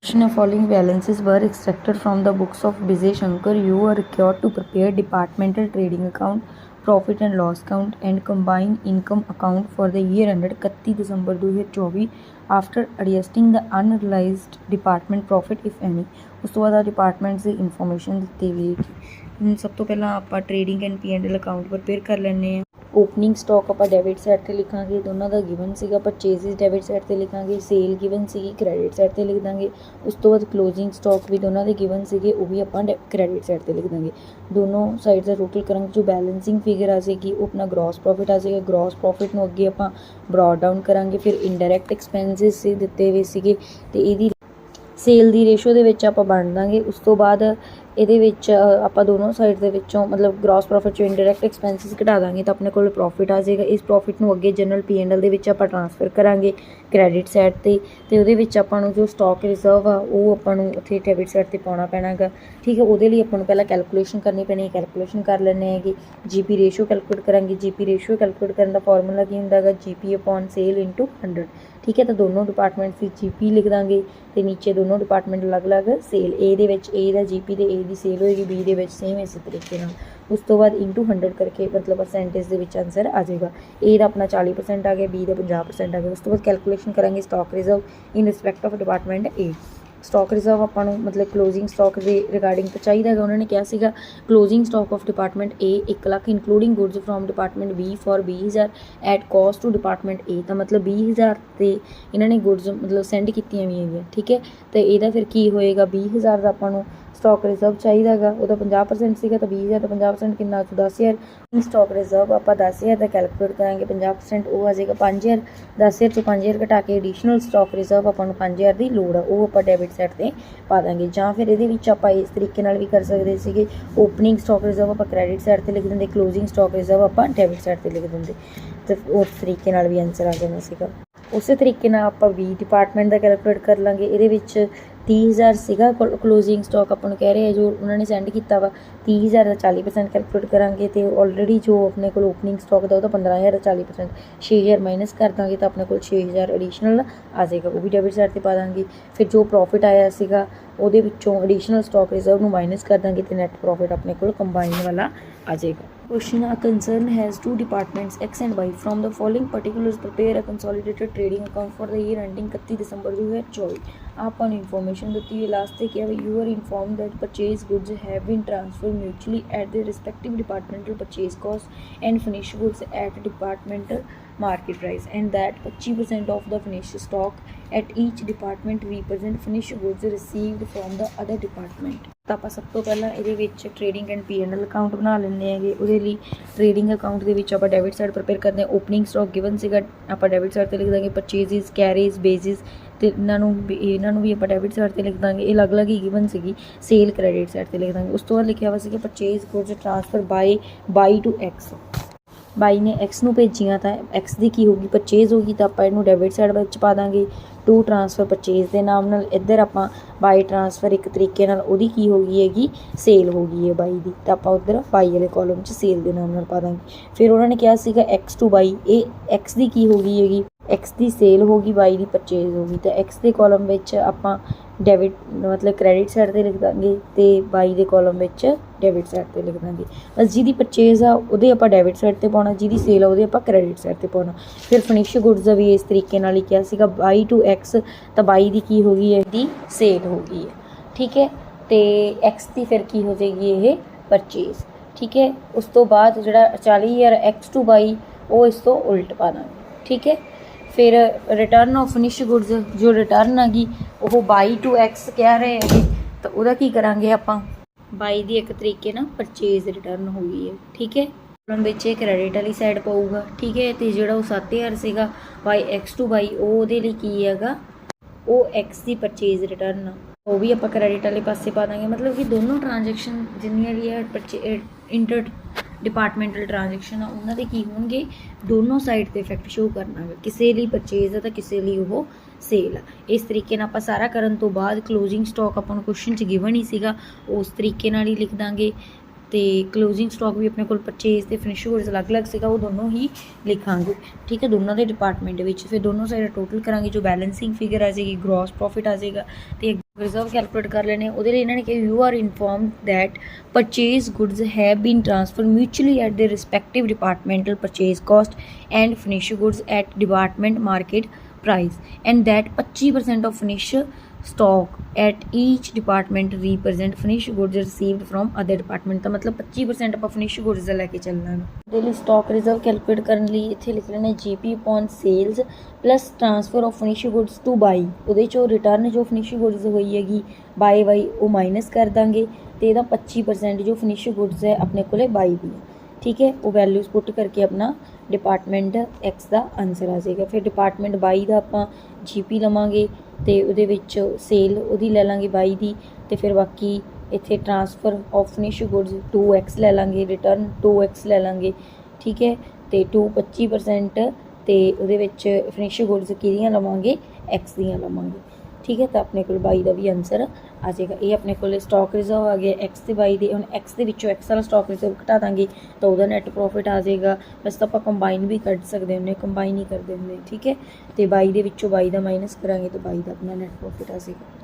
The following balances were extracted from the books of Vijay Shankar. You are required to prepare departmental trading account, profit and loss account and combined income account for the year ended 31 December 2024 after adjusting the unrealized department profit if any. ਉਸ ਤੋਂ ਬਾਅਦ departments ਦੀ information ਦਿੱਤੀ ਗਈ ਹੈ। ਸਭ ਤੋਂ ਪਹਿਲਾਂ ਆਪਾਂ trading and P&L account prepare ਕਰ ਲੈਂਦੇ ਹਾਂ। ओपनिंग स्टॉक आप डेबिट साइड से लिखांगे, दोनों का गिवन सीगा। परचेजिज डेबिट साइड से लिखांगे, सेल गिवन सी क्रेडिट साइड से लिख देंगे। उस तो बाद क्लोजिंग स्टॉक भी दोनों के गिवन सीगे, वो भी आप क्रेडिट साइड से लिख देंगे। दोनों साइड का टोटल करांगे, जो बैलेंसिंग फिगर आ जाएगी वो अपना ग्रॉस प्रॉफिट आ जाएगा। ग्रॉस प्रॉफिट में अगे आप ब्रॉड डाउन करांगे। फिर इनडायरैक्ट एक्सपेंसिस से दिते हुए सीगे ते इहदी सेल दी रेशो दे विच आपां बण दांगे। उस तो बाद ਇਹਦੇ ਵਿੱਚ ਆਪਾਂ ਦੋਨੋਂ ਸਾਈਡ ਦੇ ਵਿੱਚੋਂ ਮਤਲਬ ਗ੍ਰੋਸ ਪ੍ਰੋਫਿਟ ਚੋਂ ਇਨਡਾਇਰੈਕਟ ਐਕਸਪੈਂਸਿਸ ਘਟਾ ਦਾਂਗੇ ਤਾਂ ਆਪਣੇ ਕੋਲ ਪ੍ਰੋਫਿਟ ਆ ਜਾਏਗਾ। ਇਸ ਪ੍ਰੋਫਿਟ ਨੂੰ ਅੱਗੇ ਜਨਰਲ P&L ਦੇ ਵਿੱਚ ਆਪਾਂ ਟ੍ਰਾਂਸਫਰ ਕਰਾਂਗੇ ਕ੍ਰੈਡਿਟ ਸਾਈਡ ਤੇ ਉਹਦੇ ਵਿੱਚ ਆਪਾਂ ਨੂੰ ਜੋ ਸਟਾਕ ਰਿਜ਼ਰਵ ਆ ਉਹ ਆਪਾਂ ਨੂੰ ਉੱਥੇ ਡੈਬਿਟ ਸਾਈਡ ਤੇ ਪਾਉਣਾ ਪੈਣਾ ਗਾ। ਠੀਕ ਹੈ, ਉਹਦੇ ਲਈ ਆਪਾਂ ਨੂੰ ਪਹਿਲਾਂ ਕੈਲਕੂਲੇਸ਼ਨ ਕਰਨੀ ਪੈਣੀ ਹੈ। ਕੈਲਕੂਲੇਸ਼ਨ ਕਰ ਲੈਂਦੇ ਹੈਗੇ। GP ਰੇਸ਼ੋ ਕੈਲਕੂਲੇਟ ਕਰਾਂਗੇ। GP ਰੇਸ਼ੋ ਕੈਲਕੂਲੇਟ ਕਰਨ ਦਾ ਫਾਰਮੂਲਾ ਕੀ ਹੁੰਦਾ ਹੈਗਾ, GP ਅਪੋਨ ਸੇਲ ਇੰਟੂ 100। ਠੀਕ ਹੈ, ਤਾਂ ਦੋਨੋਂ ਡਿਪਾਰਟਮੈਂਟਸ ਦੀ GP ਲਿਖ ਦਾਂਗੇ ਤੇ ਨੀਚੇ ਦੋਨੋਂ ਡਿਪਾਰਟਮੈਂਟ ਅਲੱਗ-ਅਲੱਗ ਸੇਲ। A ਦੇ ਵਿੱਚ A ਦਾ GP ਤੇ A ਦੀ ਸੇਲ ਹੋਏਗੀ, B ਦੇ ਵਿੱਚ ਸੇਮ ਇਸੇ ਤਰੀਕੇ ਨਾਲ। ਉਸ ਤੋਂ ਬਾਅਦ ਇੰਟੂ 100 ਕਰਕੇ ਮਤਲਬ ਪਰਸੈਂਟੇਜ ਦੇ ਵਿੱਚ ਆਨਸਰ ਆ ਜਾਏਗਾ। A ਦਾ ਆਪਣਾ 40% ਆ ਗਿਆ, B ਦਾ 50% ਆ ਗਿਆ। ਉਸ ਤੋਂ ਬਾਅਦ ਕੈਲਕੂਲੇਸ਼ਨ ਕਰਾਂਗੇ stock reserve in respect of department A। Stock reserve ਆਪਾਂ ਨੂੰ ਮਤਲਬ ਕਲੋਜ਼ਿੰਗ ਸਟਾਕ ਦੇ ਰਿਗਾਰਡਿੰਗ ਤਾਂ ਚਾਹੀਦਾ ਹੈਗਾ। ਉਹਨਾਂ ਨੇ ਕਿਹਾ ਸੀਗਾ closing stock of department A 1 lakh including goods from department B for 20,000 at cost to department A। ਤਾਂ ਮਤਲਬ 20,000 ਤੇ ਇਹਨਾਂ ਨੇ ਗੁਡਸ ਮਤਲਬ ਸੈਂਡ ਕੀਤੀਆਂ ਵੀ ਹੈਗੀਆਂ। ਠੀਕ ਹੈ, ਤੇ ਇਹਦਾ ਫਿਰ ਕੀ ਹੋਏਗਾ, 20,000 ਦਾ ਆਪਾਂ ਨੂੰ ਸਟਾਕ ਰਿਜ਼ਰਵ ਚਾਹੀਦਾ ਹੈਗਾ। ਉਹਦਾ 50% ਸੀਗਾ ਤਾਂ 20,000 ਦਾ 50% ਕਿੰਨਾ 10,000। ਸਟਾਕ ਰਿਜ਼ਰਵ ਆਪਾਂ 10,000 ਦਾ ਕੈਲਕੂਲੇਟ ਕਰਾਂਗੇ, 50% ਉਹ ਆ ਜਾਏਗਾ 5,000। 10,000 ਤੋਂ 5,000 ਘਟਾ ਕੇ ਐਡੀਸ਼ਨਲ ਸਟਾਕ ਰਿਜ਼ਰਵ ਆਪਾਂ ਨੂੰ 5,000 ਦੀ ਲੋੜ ਆ, ਉਹ ਆਪਾਂ ਡੈਬਿਟ ਸਾਈਡ ਤੇ ਪਾ ਦਾਂਗੇ। ਜਾਂ ਫਿਰ ਇਹਦੇ ਵਿੱਚ ਆਪਾਂ ਇਸ ਤਰੀਕੇ ਨਾਲ ਵੀ ਕਰ ਸਕਦੇ ਸੀਗੇ, ਓਪਨਿੰਗ ਸਟਾਕ ਰਿਜ਼ਰਵ ਆਪਾਂ ਕ੍ਰੈਡਿਟ ਸਾਈਡ ਤੇ ਲਿਖ ਦਿੰਦੇ, ਕਲੋਜ਼ਿੰਗ ਸਟਾਕ ਰਿਜ਼ਰਵ ਆਪਾਂ ਡੈਬਿਟ ਸਾਈਡ ਤੇ ਲਿਖ ਦਿੰਦੇ ਤੇ ਉਸ ਤਰੀਕੇ ਨਾਲ ਵੀ ਆਨਸਰ ਆ ਜਾਣਾ ਸੀਗਾ। ਉਸੇ ਤਰੀਕੇ ਨਾਲ ਆਪਾਂ B ਡਿਪਾਰਟਮੈਂਟ ਦਾ ਕੈਲਕੂਲੇਟ ਕਰ ਲਾਂਗੇ। ਇਹਦੇ ਵਿੱਚ 30,000 ਸੀਗਾ ਕਲੋਜ਼ਿੰਗ ਸਟਾਕ ਆਪਾਂ ਨੂੰ ਕਹਿ ਰਹੇ ਆ ਜੋ ਉਹਨਾਂ ਨੇ ਸੈਂਡ ਕੀਤਾ ਵਾ। 30,000 ਦਾ 40% ਕੈਲਕੂਲੇਟ ਕਰਾਂਗੇ ਤੇ ਆਲਰੇਡੀ ਜੋ ਆਪਣੇ ਕੋਲ ਓਪਨਿੰਗ ਸਟਾਕ ਦਾ ਉਹਦਾ 15,000 ਦਾ 40%, 6,000 ਮਾਈਨਸ ਕਰ ਦਾਂਗੇ ਤਾਂ ਆਪਣੇ ਕੋਲ 6,000 ਐਡੀਸ਼ਨਲ ਆ ਜਾਏਗਾ, ਉਹ ਵੀ ਡੈਬਿਟ ਸਾਈਡ ਤੇ ਪਾ ਦਾਂਗੇ। ਫਿਰ ਜੋ ਪ੍ਰੋਫਿਟ ਆਇਆ ਸੀਗਾ ਉਹਦੇ ਵਿੱਚੋਂ ਐਡੀਸ਼ਨਲ ਸਟਾਕ ਰਿਜ਼ਰਵ ਨੂੰ ਮਾਈਨਸ ਕਰ ਦਾਂਗੇ ਤੇ ਨੈਟ ਪ੍ਰੋਫਿਟ ਆਪਣੇ ਕੋਲ ਕੰਬਾਈਨ ਵਾਲਾ ਆ ਜਾਏਗਾ। Question: A concern has two departments X and Y. From the following particulars, prepare a consolidated trading account for the year ending 31 December 2024. ਆਪਾਂ ਨੂੰ ਇਨਫੋਰਮੇਸ਼ਨ ਦਿੱਤੀ ਹੈ ਲਾਸਟ ਤੇ ਕਿਹਾ you are inform that purchase goods have been transfer mutually at the respective departmental purchase cost and finish goods at departmental market price and that 25% of the finished stock at each department represent finished goods received from the other department। ਤਾਂ ਆਪਾਂ ਸਭ ਤੋਂ ਪਹਿਲਾਂ ਇਹਦੇ ਵਿੱਚ trading and P&L account ਬਣਾ ਲੈਂਦੇ ਹੈਗੇ। ਉਹਦੇ ਲਈ ਟ੍ਰੇਡਿੰਗ ਅਕਾਊਂਟ ਦੇ ਵਿੱਚ ਆਪਾਂ ਡੈਬਿਟ ਸਾਈਡ ਪ੍ਰਪੇਅਰ ਕਰਦੇ ਹਾਂ। ਓਪਨਿੰਗ ਸਟਾਕ ਗਿਵਨ ਸੀਗਾ, ਆਪਾਂ ਡੈਬਿਟ ਸਾਈਡ 'ਤੇ ਲਿਖ ਦਾਂਗੇ। ਪਰਚੇਜ਼ਿਸ, ਕੈਰੀਜ਼, ਬੇਸਿਸ ਤੇ ਇਹਨਾਂ ਨੂੰ ਵੀ ਆਪਾਂ ਡੈਬਿਟ ਸਾਈਡ 'ਤੇ ਲਿਖ ਦਾਂਗੇ। ਇਹ ਅਲੱਗ-ਅਲੱਗ ਹੀ ਗਿਵਨ ਸੀਗੀ। ਸੇਲ ਕ੍ਰੈਡਿਟ ਸਾਈਡ 'ਤੇ ਲਿਖ ਦਾਂਗੇ। ਉਸ ਤੋਂ ਬਾਅਦ ਲਿਖਿਆ ਵਾ ਸੀਗਾ purchase goods transfer Y to X. Y ਨੇ ਐਕਸ ਨੂੰ ਭੇਜੀਆਂ ਤਾਂ ਐਕਸ ਦੀ ਕੀ ਹੋਊਗੀ, ਪਰਚੇਜ਼ ਹੋਗੀ ਤਾਂ ਆਪਾਂ ਇਹਨੂੰ ਡੈਬਿਟ ਸਾਈਡ ਵਿੱਚ ਪਾ ਦਾਂਗੇ। ਟੂ ਟ੍ਰਾਂਸਫਰ ਪਰਚੇਜ਼ ਦੇ ਨਾਮ ਨਾਲ, ਇੱਧਰ ਆਪਾਂ ਬਾਈ ਟ੍ਰਾਂਸਫਰ ਇੱਕ ਤਰੀਕੇ ਨਾਲ ਉਹਦੀ ਕੀ ਹੋ ਗਈ ਹੈਗੀ, ਸੇਲ ਹੋ ਗਈ ਹੈ ਬਾਈ ਦੀ, ਤਾਂ ਆਪਾਂ ਉੱਧਰ ਬਾਈ ਵਾਲੇ ਕਾਲਮ 'ਚ ਸੇਲ ਦੇ ਨਾਮ ਨਾਲ ਪਾ ਦਾਂਗੇ। ਫਿਰ ਉਹਨਾਂ ਨੇ ਕਿਹਾ ਸੀਗਾ ਐਕਸ ਟੂ ਬਾਈ, ਇਹ ਐਕਸ ਦੀ ਕੀ ਹੋ ਗਈ ਹੈਗੀ, ਐਕਸ ਦੀ ਸੇਲ ਹੋ ਗਈ, ਬਾਈ ਦੀ ਪਰਚੇਜ਼ ਹੋ ਗਈ। ਤਾਂ ਐਕਸ ਦੇ ਕਾਲਮ ਵਿੱਚ ਆਪਾਂ ਡੈਬਿਟ ਮਤਲਬ ਕ੍ਰੈਡਿਟ ਸਾਈਡ 'ਤੇ ਲਿਖ ਦਾਂਗੇ ਤੇ ਬਾਈ ਦੇ ਕਾਲਮ ਵਿੱਚ ਡੈਬਿਟ ਸਾਈਡ 'ਤੇ ਲਿਖ ਦਾਂਗੇ। ਬਸ ਜਿਹਦੀ ਪਰਚੇਜ਼ ਆ ਉਹਦੇ ਆਪਾਂ ਡੈਬਿਟ ਸਾਈਡ 'ਤੇ ਪਾਉਣਾ, ਜਿਹਦੀ ਸੇਲ ਆ ਉਹਦੇ ਆਪਾਂ ਕ੍ਰੈਡਿਟ ਸਾਈਡ 'ਤੇ ਪਾਉਣਾ। ਫਿਰ ਫਿਨਿਸ਼ ਗੁੱਡਸ ਦਾ ਵੀ ਇਸ ਤਰੀਕੇ ਨਾਲ ਹੀ ਕਿਹਾ ਸੀਗਾ ਬਾਈ ਟੂ ਐਕਸ, ਤਾਂ ਬਾਈ ਦੀ ਕੀ ਹੋ ਗਈ ਹੈ, ਇਹਦੀ ਸੇਲ ਹੋ ਗਈ ਹੈ। ਠੀਕ ਹੈ, ਅਤੇ ਐਕਸ ਦੀ ਫਿਰ ਕੀ ਹੋ ਜਾਏਗੀ, ਇਹ ਪਰਚੇਜ਼। ਠੀਕ ਹੈ, ਉਸ ਤੋਂ ਬਾਅਦ ਜਿਹੜਾ 40,000 ਐਕਸ ਟੂ ਬਾਈ ਉਹ ਇਸ ਤੋਂ ਉਲਟ ਪਾ ਦਾਂਗੇ। ਠੀਕ ਹੈ, ਫਿਰ ਰਿਟਰਨ ਆਫ ਫਿਨਿਸ਼ ਗੁੱਡਸ, ਜੋ ਰਿਟਰਨ ਹੈਗੀ ਉਹ ਬਾਈ ਟੂ ਐਕਸ ਕਹਿ ਰਹੇ ਹੈਗੇ, ਤਾਂ ਉਹਦਾ ਕੀ ਕਰਾਂਗੇ ਆਪਾਂ, ਬਾਈ ਦੀ ਇੱਕ ਤਰੀਕੇ ਨਾਲ ਪਰਚੇਜ਼ ਰਿਟਰਨ ਹੋ ਗਈ ਹੈ। ਠੀਕ ਹੈ, ਕਾਲਮ ਵਿੱਚ ਇਹ ਕ੍ਰੈਡਿਟ ਵਾਲੀ ਸਾਈਡ ਪਊਗਾ। ਠੀਕ ਹੈ, ਅਤੇ ਜਿਹੜਾ ਉਹ 7,000 ਸੀਗਾ ਬਾਈ ਐਕਸ ਟੂ ਬਾਈ, ਉਹ ਉਹਦੇ ਲਈ ਕੀ ਹੈਗਾ, ਉਹ ਐਕਸ ਦੀ ਪਰਚੇਜ਼ ਰਿਟਰਨ ਆ, ਉਹ ਵੀ ਆਪਾਂ ਕ੍ਰੈਡਿਟ ਵਾਲੇ ਪਾਸੇ ਪਾ ਦਾਂਗੇ। ਮਤਲਬ ਕਿ ਦੋਨੋਂ ਟ੍ਰਾਂਜੈਕਸ਼ਨ ਜਿੰਨੀਆਂ ਵੀ ਹੈ ਇੰਟਰ ਡਿਪਾਰਟਮੈਂਟਲ ਟ੍ਰਾਂਜੈਕਸ਼ਨ ਆ ਉਹਨਾਂ ਦੇ ਕੀ ਹੋਣਗੇ, ਦੋਨੋਂ ਸਾਈਡ 'ਤੇ ਇਫੈਕਟ ਸ਼ੋਅ ਕਰਨਾ ਗਾ। ਕਿਸੇ ਲਈ ਪਰਚੇਜ਼ ਆ ਤਾਂ ਕਿਸੇ ਲਈ ਉਹ ਸੇਲ ਆ। ਇਸ ਤਰੀਕੇ ਨਾਲ ਆਪਾਂ ਸਾਰਾ ਕਰਨ ਤੋਂ ਬਾਅਦ ਕਲੋਜ਼ਿੰਗ ਸਟਾਕ ਆਪਾਂ ਨੂੰ ਕੁਐਸਚਨ 'ਚ ਗਿਵਨ ਹੀ ਸੀਗਾ, ਉਸ ਤਰੀਕੇ ਨਾਲ ਹੀ ਲਿਖ ਦਾਂਗੇ। ਅਤੇ ਕਲੋਜ਼ਿੰਗ ਸਟਾਕ ਵੀ ਆਪਣੇ ਕੋਲ ਪਰਚੇਜ਼ ਅਤੇ ਫਿਨਿਸ਼ ਗੁੱਡਸ ਅਲੱਗ-ਅਲੱਗ ਸੀਗਾ, ਉਹ ਦੋਨੋਂ ਹੀ ਲਿਖਾਂਗੇ। ਠੀਕ ਹੈ, ਦੋਨਾਂ ਦੇ ਡਿਪਾਰਟਮੈਂਟ ਵਿੱਚ ਫਿਰ ਦੋਨੋਂ ਸਾਈਡ ਟੋਟਲ ਕਰਾਂਗੇ, ਜੋ ਬੈਲੈਂਸਿੰਗ ਫਿਗਰ ਆ ਜਾਏਗੀ, ਗ੍ਰੋਸ ਪ੍ਰੋਫਿਟ ਆ ਜਾਏਗਾ ਅਤੇ रिजर्व कैलकुलेट कर लेने ਉਹਦੇ ਲਈ ਇਹਨਾਂ ਨੇ ਕਿਹਾ you R informed that purchase goods have been transferred mutually at their respective departmental purchase cost and finished goods at department market price and that 25% of finished stock at each department represent finished goods received from other department ਤਾਂ ਮਤਲਬ 25% ਆਪਾਂ finished goods ਦਾ ਲੈ ਕੇ ਚੱਲਣਾ ਹੈ। ਉਹਦੇ ਲਈ stock reserve calculate ਕਰਨ ਲਈ ਇੱਥੇ ਲਿਖ ਲੈਣਾ GP upon sales plus transfer of finished goods to buy। ਉਹਦੇ ਚੋਂ ਰਿਟਰਨ ਜੋ finished goods ਹੋਈ ਹੈਗੀ ਬਾਏ ਬਾਈ ਉਹ ਮਾਈਨਸ ਕਰ ਦਾਂਗੇ ਤੇ ਇਹਦਾ 25% ਜੋ finished goods ਹੈ ਆਪਣੇ ਕੋਲੇ ਬਾਈ ਦੀ ਹੈ। ठीक है, वो वैल्यूज़ पुट करके अपना डिपार्टमेंट एक्स का आंसर आ जाएगा। फिर डिपार्टमेंट बाई का आप GP लवांगे तो वो सेल वो ले लाँगे बाई की, तो फिर बाकी इतने transfer of finish goods 2x ले लाँगे, रिटर्न 2x ले लाँगे। ठीक है, तो 2 25% तो वो फिनिश गुड्स किदियां लवांगे x दियां लवांगे। ठीक है, तो अपने को बाई का भी आंसर आ जाएगा। ये अपने को स्टॉक रिजर्व आ गया एक्स से बाई दे, हम एक्स के एक्स वाला स्टॉक रिजर्व घटा देंगे तो वह नैट प्रॉफिट आ जाएगा। बस तो आप कंबाइन भी कर सकते हैं, कंबाइन ही करते हैं। ठीक है, तो बाई के बाई का माइनस करा तो बाई का अपना नैट प्रॉफिट आ जाएगा।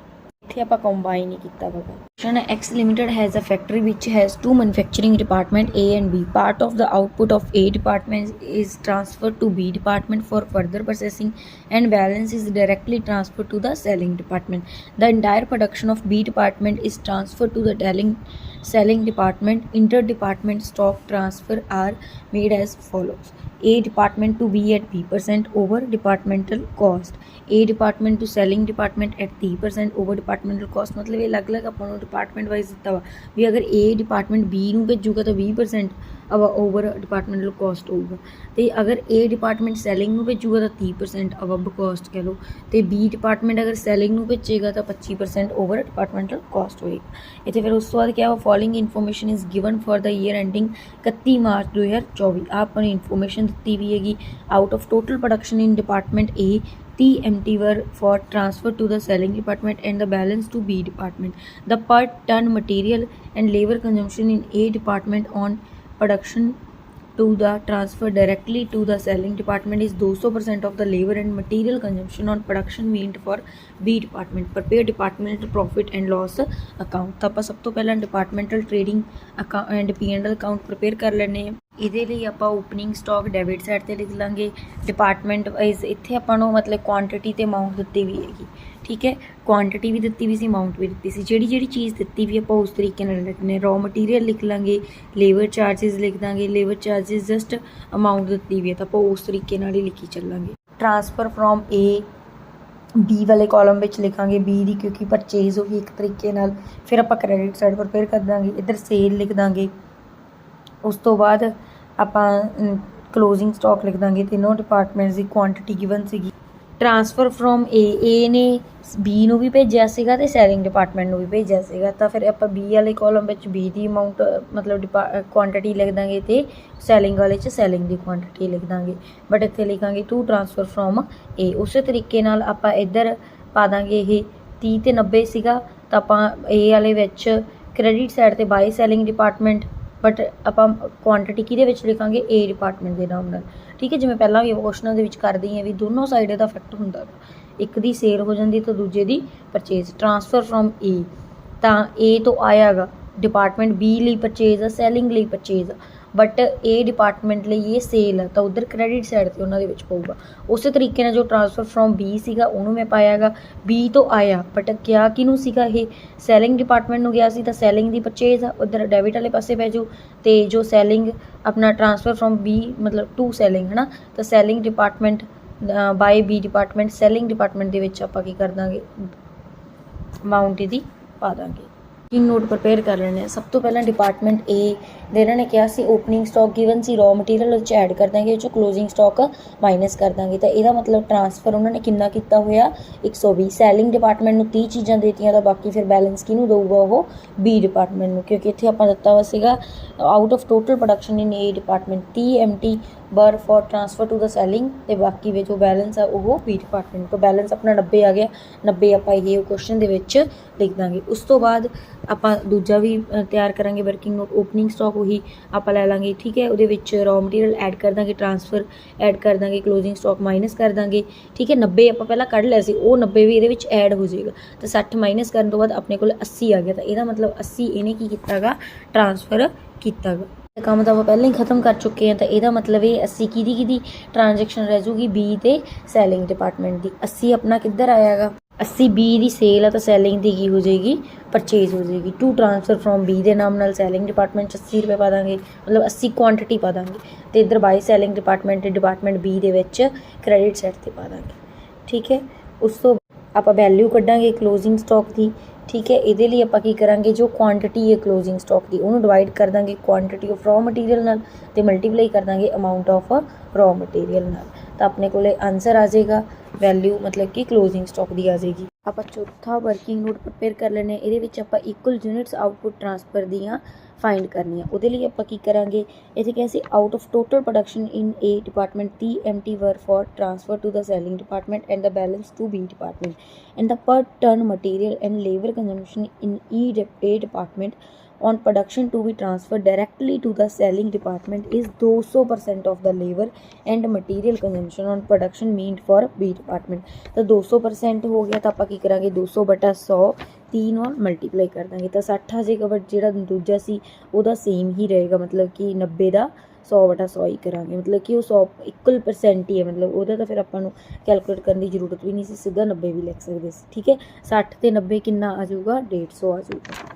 इतने आप कंबाइन ही किया वा। क्वेश्चन है X limited has a factory which has 2 manufacturing department A and B। Part of the output of A department is transferred to B department for further processing and balance is directly transferred to the selling department। The entire production of B department is transferred to the selling department। Inter-department stock transfer are made as follows: A department to B at B% over departmental cost, A department to selling department at 3% over departmental cost। मतलब ये अलग अलग अपन department wise दिता वा भी अगर A department B नूं भेजूगा तो 20% अब ओवर डिपार्टमेंटल कॉस्ट होगा, तो अगर A डिपार्टमेंट सैलिंग नूं भेजूगा तो 30% अब कॉस्ट कह लो, तो B डिपार्टमेंट अगर सैलिंग नूं भेजेगा तो 25% ओवर डिपार्टमेंटल कॉस्ट होएगा। इतने फिर उस तो बाद क्या following information is given for the year ending 31 मार्च 2024। आपने इन्फॉर्मेशन दी हुई हैगी out of total production in department A 30 MT were for transfer to the selling department and the balance to B department। The per ton material and labor consumption in A department on production to the transfer directly to the selling department is 200% of the labor and material consumption on production meant for B department। Prepare departmental profit and loss account। तो आप सब तो पहला departmental trading account and P&L account prepare कर लेने। ਇਹਦੇ ਲਈ ਆਪਾਂ ਓਪਨਿੰਗ ਸਟਾਕ ਡੈਬਿਟ ਸਾਈਡ ਤੇ ਲਿਖ ਲਾਂਗੇ। ਡਿਪਾਰਟਮੈਂਟ ਵਾਈਜ਼ ਇੱਥੇ ਆਪਾਂ ਨੂੰ ਮਤਲਬ ਕੁਆਂਟੀਟੀ ਤੇ ਅਮਾਊਂਟ ਦਿੱਤੀ ਵੀ ਹੈਗੀ। ਠੀਕ ਹੈ, ਕੁਆਂਟੀਟੀ ਵੀ ਦਿੱਤੀ ਵੀ ਸੀ, ਅਮਾਊਂਟ ਵੀ ਦਿੱਤੀ ਸੀ। ਜਿਹੜੀ ਚੀਜ਼ ਦਿੱਤੀ ਵੀ ਆਪਾਂ ਉਸ ਤਰੀਕੇ ਨਾਲ ਲਿਖਣੇ। ਰॉ ਮਟੀਰੀਅਲ ਲਿਖ ਲਾਂਗੇ, ਲੇਬਰ ਚਾਰजेस ਲਿਖ ਦਾਂਗੇ। ਲੇਬਰ ਚਾਰजेस ਜਸਟ ਅਮਾਊਂਟ ਦਿੱਤੀ ਵੀ ਹੈ ਤਾਂ ਆਪਾਂ ਉਸ ਤਰੀਕੇ ਨਾਲ ਹੀ ਲਿਖੀ ਚੱਲਾਂਗੇ। ਟ੍ਰਾਂਸਫਰ ਫਰੋਮ A B वाले कॉलम ਵਿੱਚ ਲਿਖਾਂਗੇ B ਦੀ ਕਿਉਂਕਿ ਪਰਚੇਜ਼ ਹੋ ਗਈ ਇੱਕ ਤਰੀਕੇ ਨਾਲ। ਫਿਰ ਆਪਾਂ ਕ੍ਰੈਡਿਟ ਸਾਈਡ ਪ੍ਰਪੇਅਰ ਕਰ ਦਾਂਗੇ, ਇੱਧਰ ਸੇਲ ਲਿਖ ਦਾਂਗੇ। उस तो बाद आप क्लोजिंग स्टॉक लिख देंगे। तीनों डिपार्टमेंट्स की क्वांटिटी गिवन सी। ट्रांसफर फ्रॉम ए ने B ਨੂੰ भी भेजा सीगा ते सैलिंग डिपार्टमेंट ਨੂੰ भी भेजा सीगा, तो फिर आप B वाले कॉलम में B की अमाउंट मतलब क्वांटिटी लिख देंगे तो सैलिंग वाले सैलिंग की क्वांटिटी लिख देंगे। बट इतने लिखांगे टू ट्रांसफर फ्रॉम A। उस तरीके नाल आप इधर पा देंगे ये 30 ते 90 सीगा, तो आप A वाले क्रेडिट साइड ते बाय सैलिंग डिपार्टमेंट बट आप क्वांटिटी कि लिखांगे A डिपार्टमेंट के नाम नाल। ठीक है, जिवें पहलां भी क्वेश्चन के करदी है भी दोनों साइड का इफैक्ट हुंदा, एक दी सेल हो जाती तो दूजे की परचेज। ट्रांसफर फ्रॉम A तो A तो आया गा डिपार्टमेंट B ਲਈ परचेज आ, सैलिंग ਲਈ परचेज आ, बट A डिपार्टमेंट ਲਈ ये सेल है तो उधर क्रेडिट साइड से उन्होंने पऊगा। उस तरीके ਨਾਲ जो ट्रांसफर फ्रॉम B सीगा उन्होंने मैं पायागा B तो आया बट क्या किनू सीगा ये सैलिंग डिपार्टमेंट ਨੂੰ गया सी तो सैलिंग की परचेज आ, उधर डेबिट वाले पासे पै जाऊ तो जो सैलिंग अपना ट्रांसफर फ्रॉम B मतलब टू सैलिंग है ना, तो selling department by B department selling department के आप कर देंगे अमाउंट यदि पा देंगे। नोट प्रिपेयर कर लेने। सब तो पहला डिपार्टमेंट A दे इन्होंने क्या सी ओपनिंग स्टॉक गिवन सी, रॉ मटीरियल ऐड कर देंगे, जो क्लोजिंग स्टॉक माइनस कर देंगे। तो यह मतलब ट्रांसफर उन्होंने कितना किया होया 120। सैलिंग डिपार्टमेंट में 30 चीज़ां देतियां तो बाकी फिर बैलेंस किनू दूगा वो B डिपार्टमेंट में, क्योंकि इतने आप दिता हुआ सीगा out of total production in A department 30 MT बर for transfer to the selling ते बाकी वे जो बैलेंस है वो बी डिपार्टमेंट। तो बैलेंस अपना 90 आ गया, 90 आप ये क्वेश्चन दे विच लिख देंगे। उस तो बाद आप दूजा भी तैयार करांगे वर्किंग नोट। ओपनिंग स्टॉक वही आप लै लांगे, ठीक है। उहदे विच रॉ मटीरियल ऐड कर देंगे, ट्रांसफर ऐड कर देंगे, क्लोजिंग स्टॉक माइनस कर देंगे, ठीक है। 90 आप पहला कढ़ लिया सी, वो 90 भी ये ऐड हो जाएगा। तो 60 माइनस करने तो बाद अपने को 80 आ गया। तो यह मतलब 80 इन्हें की कीता गा, ट्रांसफर कीता गा। काम तो आप पहले ही खत्म कर चुके हैं। तो यह मतलब ये 80 की ट्रांजैक्शन रह जूगी बी ते सैलिंग डिपार्टमेंट की। 80 अपना किधर आएगा, 80 बी की सेल है तो सैलिंग की हो जाएगी, परचेज हो जाएगी। टू ट्रांसफर फ्रॉम बी के नाम नाल सैलिंग डिपार्टमेंट 80 रुपये पा देंगे, मतलब 80 क्वांटिटी पा देंगे। तो इधर बाई सैलिंग डिपार्टमेंट बी दे विच क्रेडिट सैट ते पा देंगे, ठीक है। उस तो आप वैल्यू कढ़ांगे क्लोजिंग स्टॉक की, ठीक है। ये लिए आप करांगे जो क्वांटिटी है क्लोजिंग स्टॉक की उन्होंने डिवाइड कर देंगे क्वांटिटी ऑफ रॉ मटीरियल नाल ते मल्टीप्लाई कर देंगे अमाउंट ऑफ रॉ मटीरियल नाल। तो अपने को आंसर आ जाएगा वैल्यू मतलब कि क्लोजिंग स्टॉक की आ जाएगी। आप चौथा वर्किंग नोट प्रिपेयर कर लेने। ये आप इक्वल यूनिट्स आउटपुट ट्रांसफर दियाँ फाइंड करनी। ਉਹਦੇ ਲਈ ਆਪਾਂ ਕੀ ਕਰਾਂਗੇ, ਇੱਥੇ ਕਿਹਾ ਸੀ out of total production in A department 30 MT were for transfer to the selling department and the balance to B department and the per ton material and labour consumption in A department on production to be transferred directly to the selling department is 200% of the labor and material consumption on production meant for B department। तो 200% हो गया। तो आप की करांगे 200/100 3 और multiply कर देंगे तो 60 आ जाएगा। बट जो दूजा सी वह सेम ही रहेगा, मतलब कि 90 का 100/100 ही करांगे, मतलब कि वो 100 इक्वल % ही है। मतलब वो तो फिर आपको कैलकुलेट करने की जरूरत भी नहीं सी, सीधा 90 भी लिख सकते, ठीक है। 60 ते 90 कितना आ जाऊगा, 150 आ जाऊगा।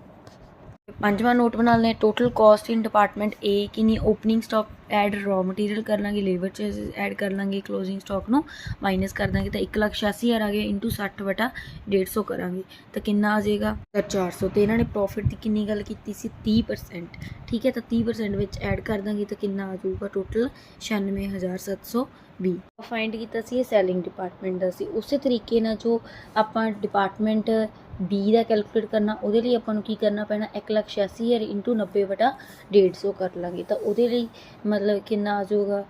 पंजवां नोट बना लें। Total cost in department A किन्नी, opening stock add raw material कर लेंगे, लेबर चार्जेस ऐड कर लेंगे, क्लोजिंग स्टॉक नो माइनस कर देंगे। तो 1,86,000 आ गया इंटू 60/150 करांगे तो कितना आ जाएगा 400। तो इन्होंने प्रॉफिट की किन्नी गल की 30%, ठीक है। तो 30% विच ऐड कर देंगे तो कितना आ जाऊगा टोटल 96,720। फाइंड किया सी सैलिंग डिपार्टमेंट का सी। उस तरीके ना जो आप डिपार्टमेंट बी का कैलकुलेट करना, वो लिए अपन की करना पैना 1,86,000 इंटू 90/150 कर लेंगे। तो वो मतलब कितना आ जाऊगा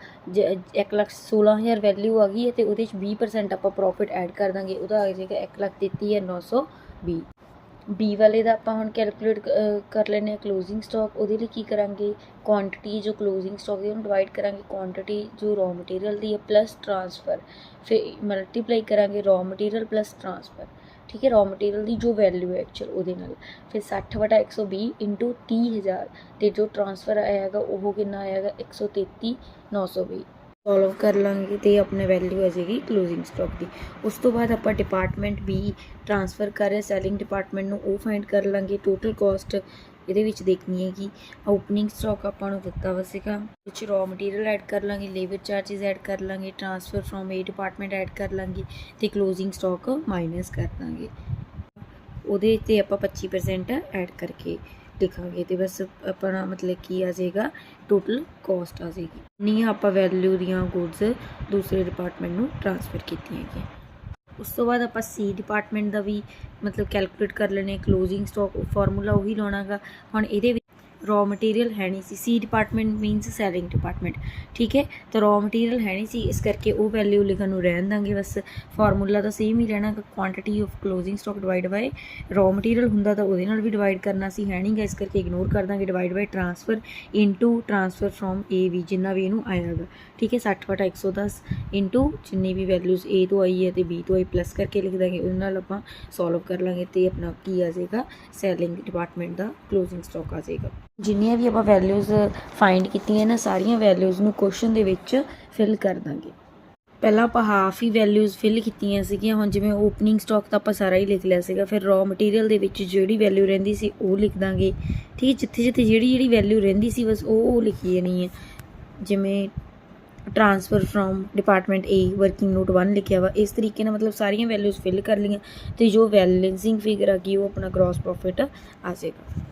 1,16,000 वैल्यू आ गई है। तो वो 20% आप प्रॉफिट ऐड कर देंगे, वो आ जाएगा 1,33,920। बी वाले का आप हम कैलकुलेट कर लेने क्लोजिंग स्टॉक। वो की करांगे क्वांटिटी जो क्लोजिंग स्टॉक है डिवाइड करांगे क्वांटिटी जो रॉ मटीरियल दी है प्लस ट्रांसफर, फिर मल्टीप्लाई करांगे रॉ मटीरियल प्लस ट्रांसफर, ठीक है। रॉ मटीरियल की जो वैल्यू है एक्चुअल वो फिर 60/120 इंटू 30,000 तो जो ट्रांसफर आएगा वो कितना आएगा 133,920। सॉल्व कर लेंगे तो अपने वैल्यू आ जाएगी क्लोजिंग स्टॉक की। उस तो बाद आप डिपार्टमेंट बी ट्रांसफर कर रहे सैलिंग डिपार्टमेंट में, वो फाइंड कर लेंगे। टोटल कॉस्ट ये देखनी है कि ओपनिंग स्टॉक आपको दिता वा सीगा, कुछ रॉ मटीरियल ऐड कर लेंगे, लेबर चार्जिज ऐड कर लेंगे, transfer from A department add कर लेंगे तो क्लोजिंग स्टॉक माइनस कर देंगे। ਉਹਦੇ ਤੇ ਆਪਾਂ 25% ऐड करके लिखांगे तो बस अपना मतलब कि आ जाएगा टोटल कॉस्ट आ जाएगी। नहीं आप वैल्यू दियाँ गुड्स दूसरे डिपार्टमेंट में ट्रांसफर कीतियां गई। उस तो बाद आप सी डिपार्टमेंट का भी मतलब कैलकुलेट कर लेने। क्लोजिंग स्टॉक फार्मूला वही लाना गा। हुण इहदे रॉ मटीरियल है नहीं सी डिपार्टमेंट मीनस सैलिंग डिपार्टमेंट, ठीक है। तो रॉ मटीरियल है नहीं सी, इस करके वो वैल्यू लिखन रहन देंगे। बस फार्मूला तो सेम ही रहना, quantity of closing stock divide by raw material होंदा तो वो भी डिवाइड करना सी, है नहीं गा, इस करके इग्नोर कर देंगे। Divide by transfer into transfer from A भी जिन्ना भी इनू आएगा, ठीक है। 60/110 इंटू जिन्नी भी वैल्यूज़ ए तो आई है तो बी तो आई प्लस करके लिख देंगे। उन्हें आप सॉल्व कर लेंगे तो अपना की आ जाएगा सैलिंग डिपार्टमेंट का क्लोजिंग स्टॉक आ जाएगा। जिन्नियां भी आप वैल्यूज़ फाइंड कीतियां ना सारिया वैल्यूज़ नूं क्वेश्चन दे विच फिल कर देंगे। पहला आप हाफ ही वैल्यूज़ फिल कीतियां सीगियां। हुण जिवें ओपनिंग स्टॉक तो आप सारा ही लिख लिया सीगा, फिर रॉ मटीरियल दे विच जिहड़ी वैल्यू रहिंदी सी वो लिख देंगे, ठीक है। जिथे जिथे जिहड़ी वैल्यू रहिंदी सी बस वो लिखी जानी है। जिवें transfer from department a working note 1 लिखा वा, इस तरीके ना मतलब सारिया वैल्यूज़ फिल कर लिया तो जो बैलेंसिंग फिगर आ गई वो अपना ग्रॉस प्रॉफिट आ जाएगा।